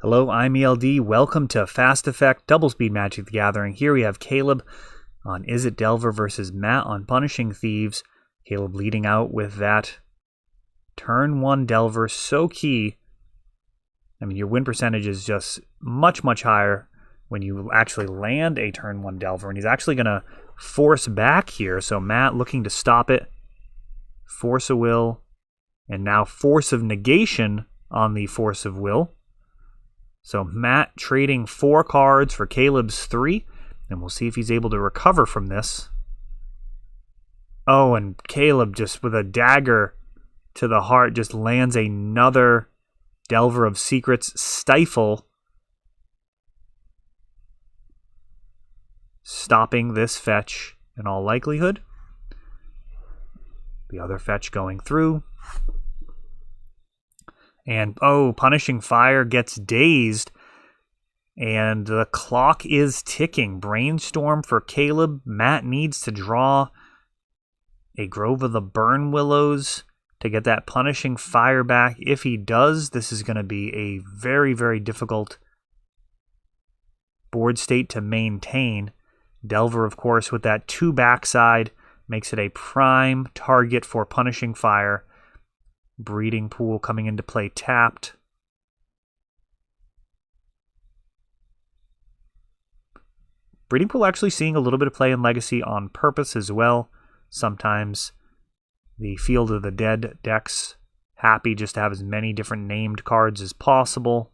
Hello, I'm ELD. Welcome to Fast Effect Double Speed Magic the Gathering. Here we have Caleb on Is It Delver versus Matt on Punishing Thieves. Caleb leading out with that turn 1 Delver, so key. I mean, your win percentage is just much, much higher when you actually land a turn 1 Delver. And he's actually going to force back here. So Matt looking to stop it. Force of Will. And now Force of Negation on the Force of Will. So Matt trading 4 cards for Caleb's 3. And we'll see if he's able to recover from this. Oh, and Caleb just with a dagger to the heart just lands another Delver of Secrets. Stifle. Stopping this fetch in all likelihood. The other fetch going through. And, oh, Punishing Fire gets dazed. And the clock is ticking. Brainstorm for Caleb. Matt needs to draw a Grove of the Burn Willows to get that Punishing Fire back. If he does, this is going to be a very, very difficult board state to maintain. Delver, of course, with that 2 backside, makes it a prime target for Punishing Fire. Breeding Pool coming into play tapped. Breeding Pool actually seeing a little bit of play in Legacy on purpose as well. Sometimes the Field of the Dead decks happy just to have as many different named cards as possible.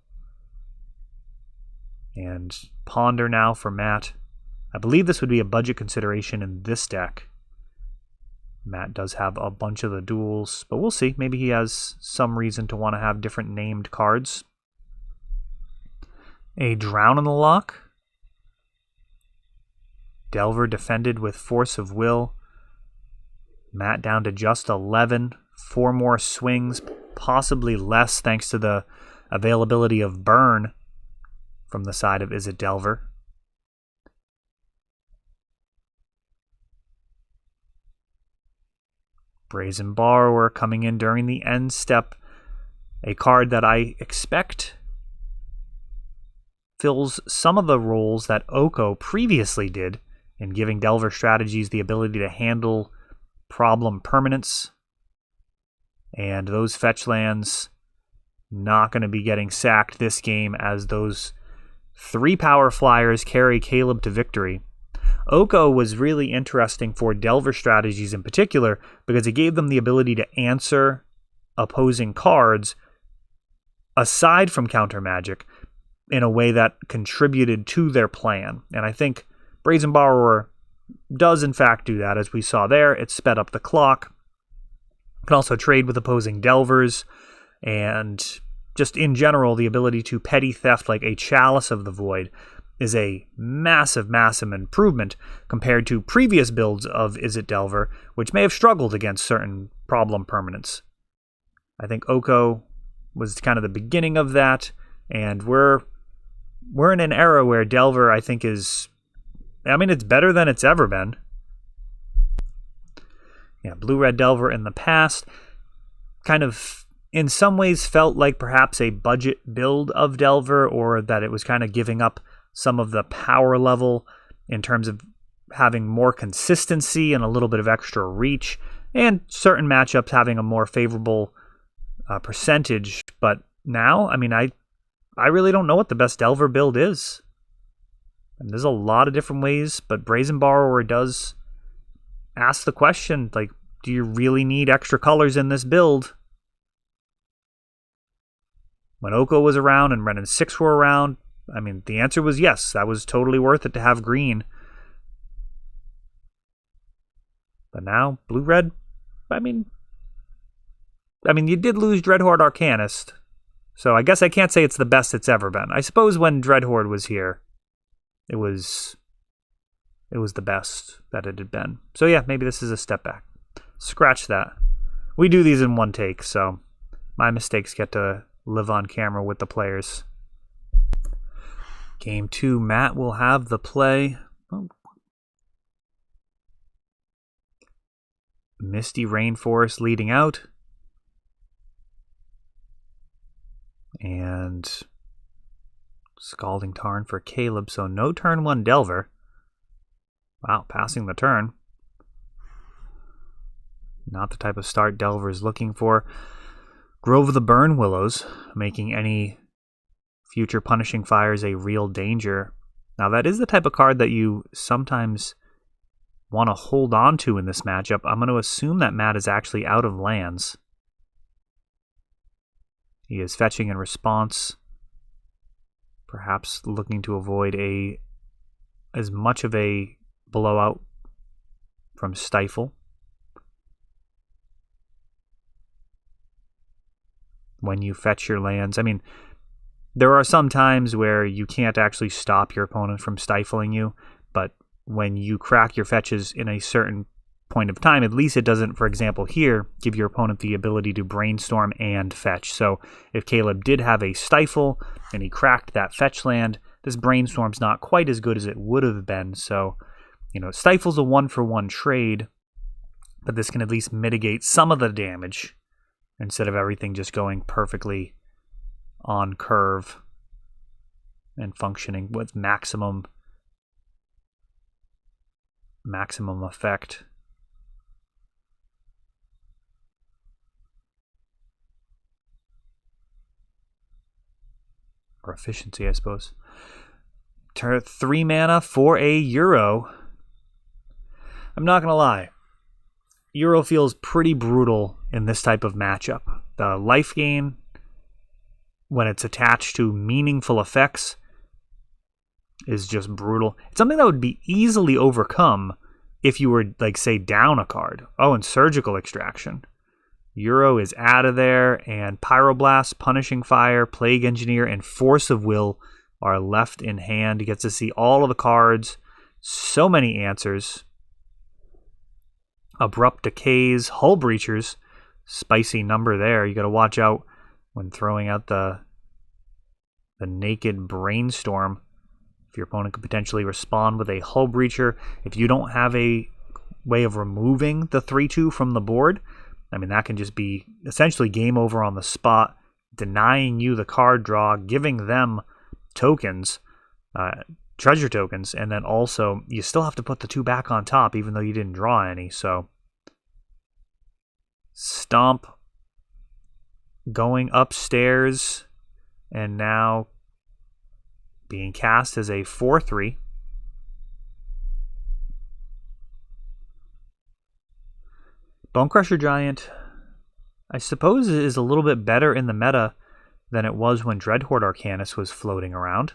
And Ponder now for Matt. I believe this would be a budget consideration in this deck. Matt does have a bunch of the duels, but we'll see. Maybe he has some reason to want to have different named cards. A Drown in the Lock. Delver defended with Force of Will. Matt down to just 11. 4 more swings, possibly less thanks to the availability of Burn from the side of Is It Delver. Brazen Borrower coming in during the end step. A card that I expect fills some of the roles that Oko previously did in giving Delver strategies the ability to handle problem permanents. And those fetch lands not going to be getting sacked this game as those 3 power flyers carry Caleb to victory. Oko was really interesting for Delver strategies in particular because it gave them the ability to answer opposing cards aside from counter magic in a way that contributed to their plan. And I think Brazen Borrower does in fact do that, as we saw there. It sped up the clock. Can also trade with opposing Delvers, and just in general, the ability to petty theft like a Chalice of the Void is a massive, massive improvement compared to previous builds of Is It Delver, which may have struggled against certain problem permanents. I think Oko was kind of the beginning of that, and we're in an era where Delver, I think, is... I mean, it's better than it's ever been. Yeah, Blue-Red Delver in the past kind of, in some ways, felt like perhaps a budget build of Delver, or that it was kind of giving up some of the power level in terms of having more consistency and a little bit of extra reach, and certain matchups having a more favorable percentage. But now, I mean, I really don't know what the best Delver build is. And there's a lot of different ways, but Brazen Borrower does ask the question, like, do you really need extra colors in this build? When Oko was around and Ren and 6 were around, I mean, the answer was yes. That was totally worth it to have green. But now, Blue-Red, I mean, you did lose Dreadhorde Arcanist, so I guess I can't say it's the best it's ever been. I suppose when Dreadhorde was here, it was the best that it had been. So yeah, maybe this is a step back. Scratch that. We do these in one take, so my mistakes get to live on camera with the players. Game 2, Matt will have the play. Oh. Misty Rainforest leading out. And Scalding Tarn for Caleb, so no turn 1 Delver. Wow, passing the turn. Not the type of start Delver is looking for. Grove of the Burn Willows, making any future Punishing Fires a real danger. Now that is the type of card that you sometimes want to hold on to in this matchup. I'm going to assume that Matt is actually out of lands. He is fetching in response, perhaps looking to avoid as much of a blowout from Stifle. When you fetch your lands, I mean, there are some times where you can't actually stop your opponent from stifling you, but when you crack your fetches in a certain point of time, at least it doesn't, for example, here, give your opponent the ability to brainstorm and fetch. So if Caleb did have a stifle and he cracked that fetch land, this brainstorm's not quite as good as it would have been. So, stifle's a 1-for-1 trade, but this can at least mitigate some of the damage instead of everything just going perfectly on curve and functioning with maximum effect. Or efficiency, I suppose. 3 mana for a Euro. I'm not going to lie. Euro feels pretty brutal in this type of matchup. The life gain, when it's attached to meaningful effects, is just brutal. It's something that would be easily overcome if you were, say, down a card. Oh, and Surgical Extraction. Euro is out of there, and Pyroblast, Punishing Fire, Plague Engineer, and Force of Will are left in hand. He gets to see all of the cards. So many answers. Abrupt Decays, Hull Breachers. Spicy number there. You got to watch out when throwing out the Naked Brainstorm. If your opponent could potentially respond with a Hull Breacher. If you don't have a way of removing the 3/2 from the board, I mean, that can just be essentially game over on the spot, denying you the card draw, giving them tokens, treasure tokens, and then also you still have to put the 2 back on top even though you didn't draw any. So Stomp going upstairs and now being cast as a 4/3. Bonecrusher Giant, I suppose, is a little bit better in the meta than it was when Dreadhorde Arcanus was floating around.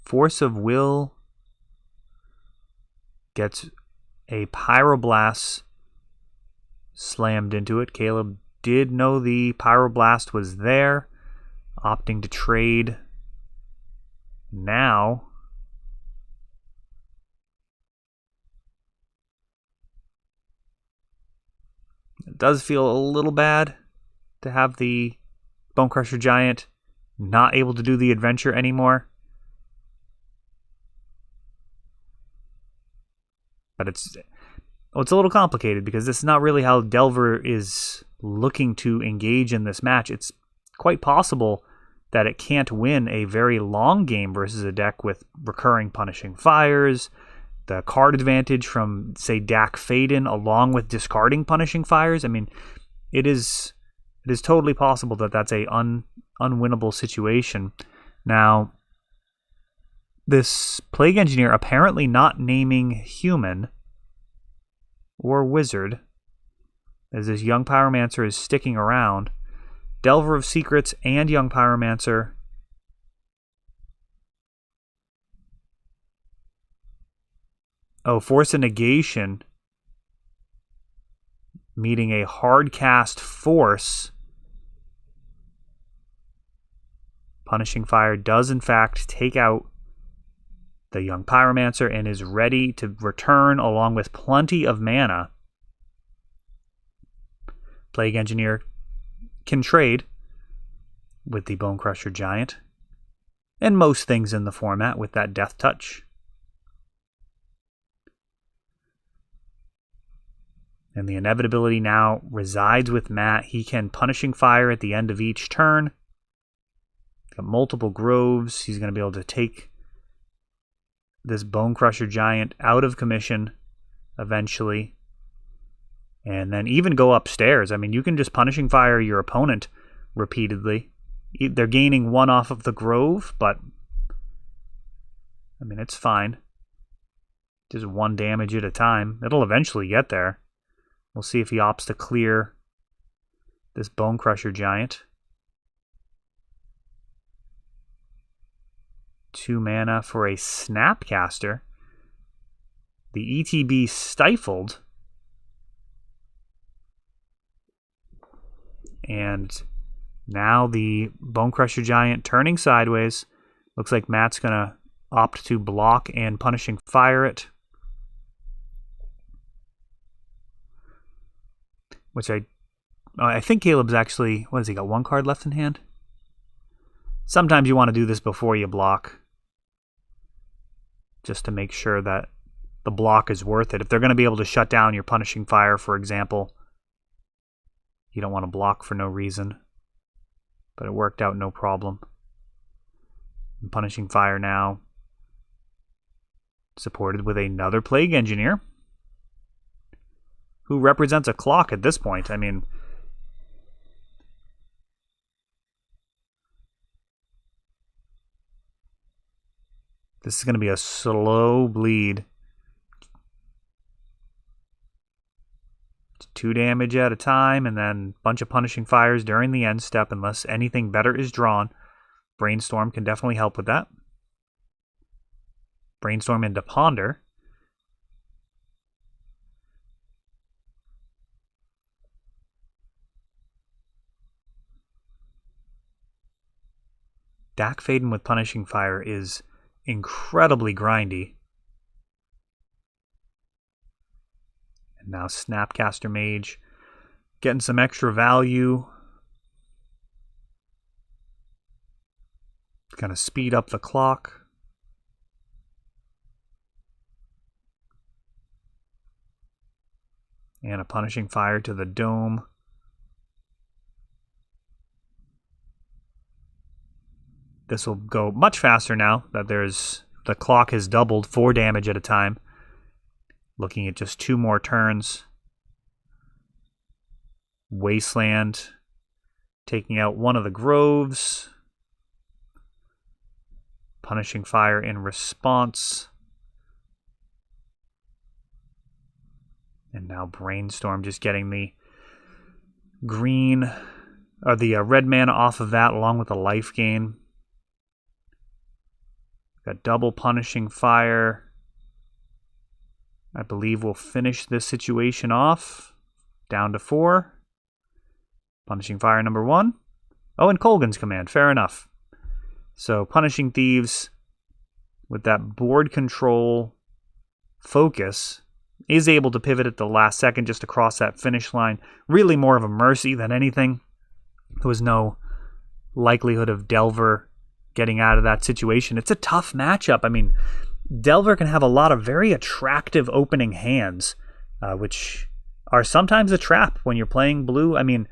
Force of Will gets a Pyroblast slammed into it. Caleb did know the Pyroblast was there, opting to trade now. It does feel a little bad to have the Bonecrusher Giant not able to do the adventure anymore. But it's a little complicated because this is not really how Delver is looking to engage in this match. It's quite possible that it can't win a very long game versus a deck with recurring Punishing Fires, the card advantage from, say, Dak Faden, along with discarding Punishing Fires. I mean, it is totally possible that that's a unwinnable situation. Now, this Plague Engineer apparently not naming human or wizard, as this Young Pyromancer is sticking around. Delver of Secrets and Young Pyromancer. Oh, Force of Negation meeting a hard cast Force. Punishing Fire does in fact take out the Young Pyromancer and is ready to return along with plenty of mana. Plague Engineer can trade with the Bonecrusher Giant and most things in the format with that Death Touch. And the inevitability now resides with Matt. He can Punishing Fire at the end of each turn. Got multiple groves. He's going to be able to take this Bone Crusher Giant out of commission eventually. And then even go upstairs. I mean, you can just Punishing Fire your opponent repeatedly. They're gaining 1 off of the grove, but I mean, it's fine. Just 1 damage at a time. It'll eventually get there. We'll see if he opts to clear this Bone Crusher Giant. 2 mana for a Snapcaster. The ETB stifled. And now the Bone Crusher Giant turning sideways. Looks like Matt's going to opt to block and Punishing Fire it. Which I think Caleb's actually, what has he got, 1 card left in hand? Sometimes you want to do this before you block, just to make sure that the block is worth it. If they're going to be able to shut down your Punishing Fire, for example, you don't want to block for no reason. But it worked out no problem. And Punishing Fire now supported with another Plague Engineer, who represents a clock at this point. I mean, this is going to be a slow bleed. 2 damage at a time, and then a bunch of Punishing Fires during the end step unless anything better is drawn. Brainstorm can definitely help with that. Brainstorm into Ponder. Dak Faden with Punishing Fire is incredibly grindy. And now Snapcaster Mage getting some extra value. Gonna speed up the clock. And a Punishing Fire to the dome. This will go much faster now that the clock has doubled, 4 damage at a time. Looking at just 2 more turns. Wasteland taking out 1 of the groves. Punishing Fire in response. And now Brainstorm just getting the green, or the red mana off of that along with the life gain. Got double Punishing Fire. I believe we'll finish this situation off. Down to 4. Punishing Fire number 1. Oh, and Colgan's Command. Fair enough. So Punishing Thieves, with that board control focus, is able to pivot at the last second just to cross that finish line. Really more of a mercy than anything. There was no likelihood of Delver getting out of that situation. It's a tough matchup. I mean, Delver can have a lot of very attractive opening hands, which are sometimes a trap when you're playing blue. I mean,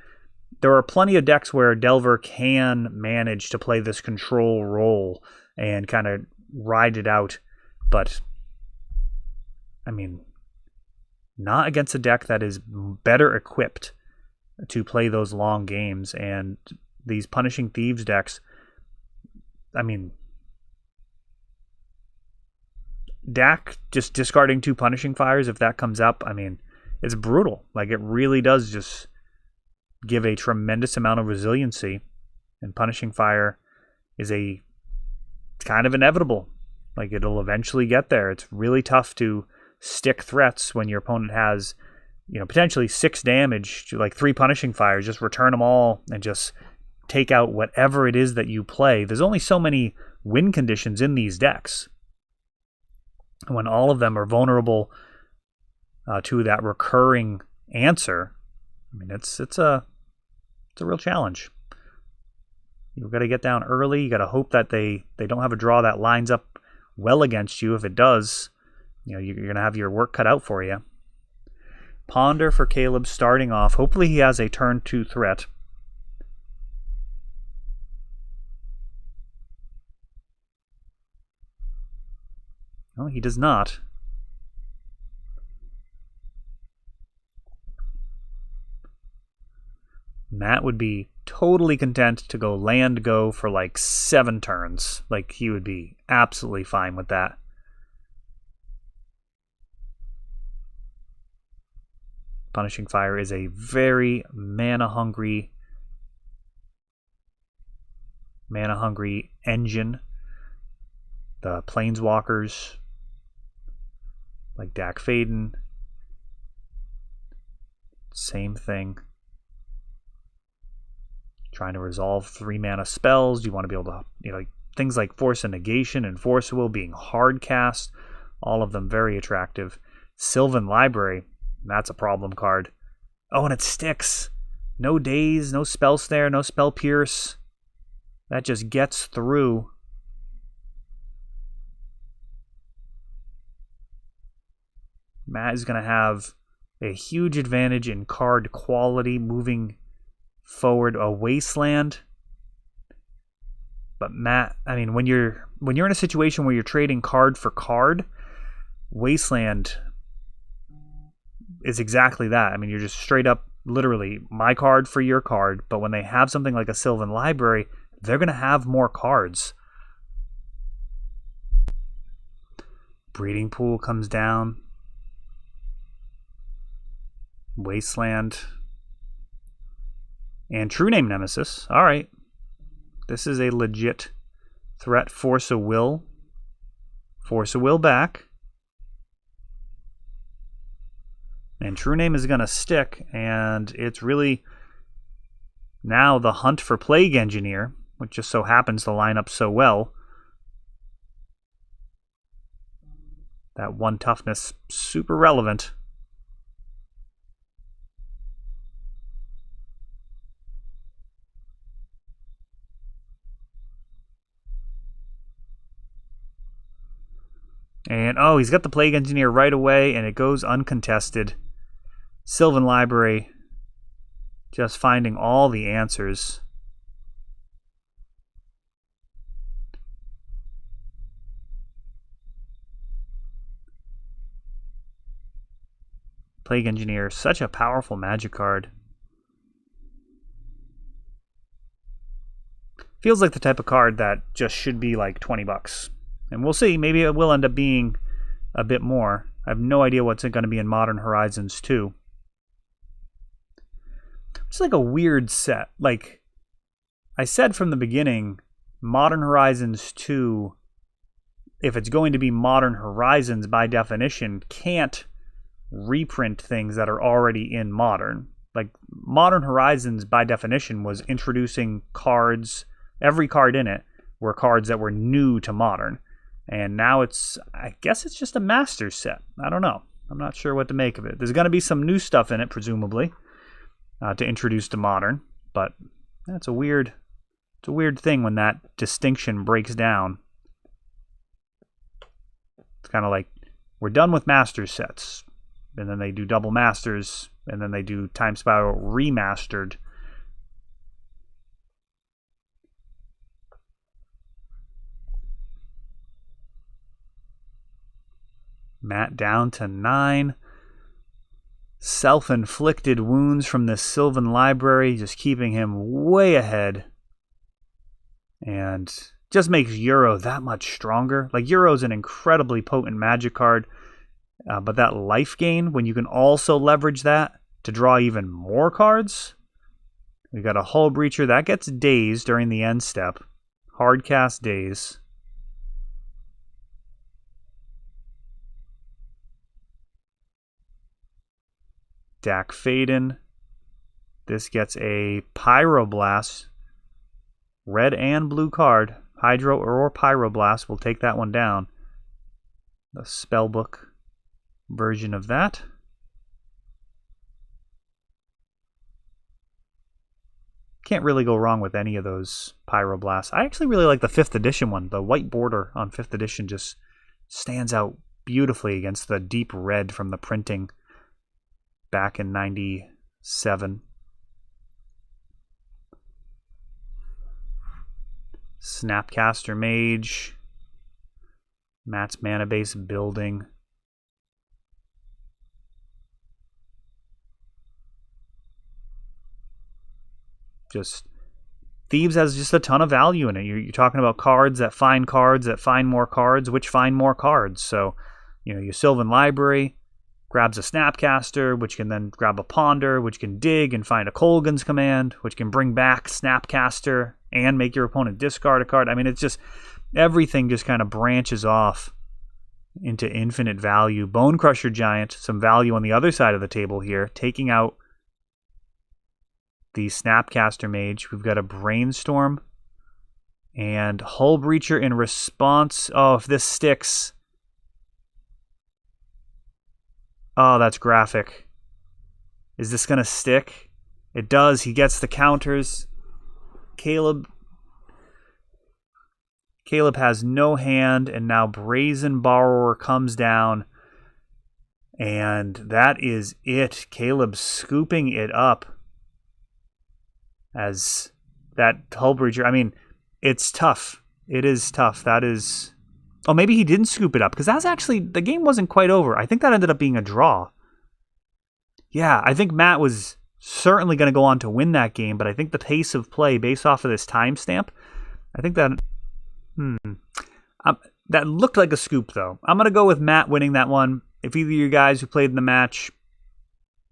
there are plenty of decks where Delver can manage to play this control role and kind of ride it out, but I mean, not against a deck that is better equipped to play those long games. And these Punishing Thieves decks, I mean, Dak just discarding 2 Punishing Fires, if that comes up, I mean, it's brutal. Like, it really does just give a tremendous amount of resiliency. And Punishing Fire is kind of inevitable. Like, it'll eventually get there. It's really tough to stick threats when your opponent has, potentially 6 damage, like 3 Punishing Fires. Just return them all and just take out whatever it is that you play. There's only so many win conditions in these decks. When all of them are vulnerable to that recurring answer, I mean, it's a real challenge. You've got to get down early. You got to hope that they don't have a draw that lines up well against you. If it does, you're going to have your work cut out for you. Ponder for Caleb starting off. Hopefully he has a turn 2 threat. No, he does not. Matt would be totally content to go land go for like 7 turns. Like, he would be absolutely fine with that. Punishing Fire is a very mana-hungry engine. The Planeswalkers, like Dak Faden, same thing. Trying to resolve 3-mana spells. You want to be able to, like things like Force of Negation and Force of Will being hard cast. All of them very attractive. Sylvan Library, that's a problem card. Oh, and it sticks. No Daze, no Spell Snare, no Spell Pierce. That just gets through. Matt is going to have a huge advantage in card quality moving forward. A Wasteland. But Matt, I mean, when you're in a situation where you're trading card for card, Wasteland is exactly that. I mean, you're just straight up, literally, my card for your card. But when they have something like a Sylvan Library, they're going to have more cards. Breeding Pool comes down. Wasteland. And True Name Nemesis. All right. This is a legit threat. Force of Will. Force of Will back. And True Name is going to stick. And it's really now the hunt for Plague Engineer, which just so happens to line up so well. That 1 toughness, super relevant. And, oh, he's got the Plague Engineer right away, and it goes uncontested. Sylvan Library, just finding all the answers. Plague Engineer, such a powerful Magic card. Feels like the type of card that just should be like $20. And we'll see. Maybe it will end up being a bit more. I have no idea what's going to be in Modern Horizons 2. It's like a weird set. Like I said from the beginning, Modern Horizons 2, if it's going to be Modern Horizons by definition, can't reprint things that are already in Modern. Like Modern Horizons by definition was introducing cards. Every card in it were cards that were new to Modern. And now it's, I guess it's just a Masters set. I don't know. I'm not sure what to make of it. There's going to be some new stuff in it, presumably, to introduce to Modern. But that's a weird thing when that distinction breaks down. It's kind of like, we're done with Masters sets. And then they do Double Masters. And then they do Time Spiral Remastered. Matt down to 9. Self-inflicted wounds from the Sylvan Library, just keeping him way ahead. And just makes Euro that much stronger. Like, Euro's an incredibly potent Magic card. But that life gain, when you can also leverage that to draw even more cards. We got a Hull Breacher. That gets Daze during the end step. Hard cast Daze. Dak Faden. This gets a Pyroblast. Red and blue card. Hydro or Pyroblast. We'll take that one down. The Spellbook version of that. Can't really go wrong with any of those Pyroblasts. I actually really like the 5th edition one. The white border on 5th edition just stands out beautifully against the deep red from the printing. back in 97. Snapcaster Mage. Matt's mana base building. Just Thieves has just a ton of value in it. You're talking about cards that find more cards, which find more cards. So, your Sylvan Library grabs a Snapcaster, which can then grab a Ponder, which can dig and find a Kolaghan's Command, which can bring back Snapcaster and make your opponent discard a card. I mean, it's just, everything just kind of branches off into infinite value. Bone Crusher Giant, some value on the other side of the table here, taking out the Snapcaster Mage. We've got a Brainstorm and Hull Breacher in response. Oh, if this sticks. Oh, that's graphic. Is this going to stick? It does. He gets the counters. Caleb has no hand, and now Brazen Borrower comes down. And that is it. Caleb scooping it up. As that Hull Breacher, I mean, it's tough. It is tough. That is... Oh, maybe he didn't scoop it up, because that's actually... The game wasn't quite over. I think that ended up being a draw. Yeah, I think Matt was certainly going to go on to win that game, but I think the pace of play, based off of this timestamp, I think that... that looked like a scoop, though. I'm going to go with Matt winning that one. If either of you guys who played in the match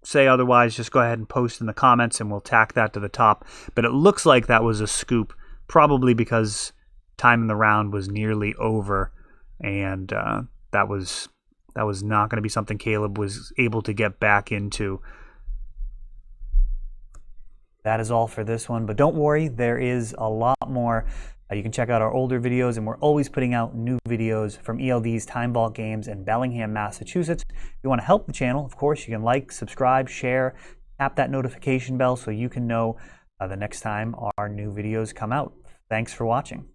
say otherwise, just go ahead and post in the comments and we'll tack that to the top. But it looks like that was a scoop, probably because time in the round was nearly over, and that was not going to be something Caleb was able to get back into. That is all for this one, but don't worry, there is a lot more. You can check out our older videos, and we're always putting out new videos from ELD's Time Vault Games in Bellingham, Massachusetts. If you want to help the channel, of course, you can like, subscribe, share, tap that notification bell so you can know the next time our new videos come out. Thanks for watching.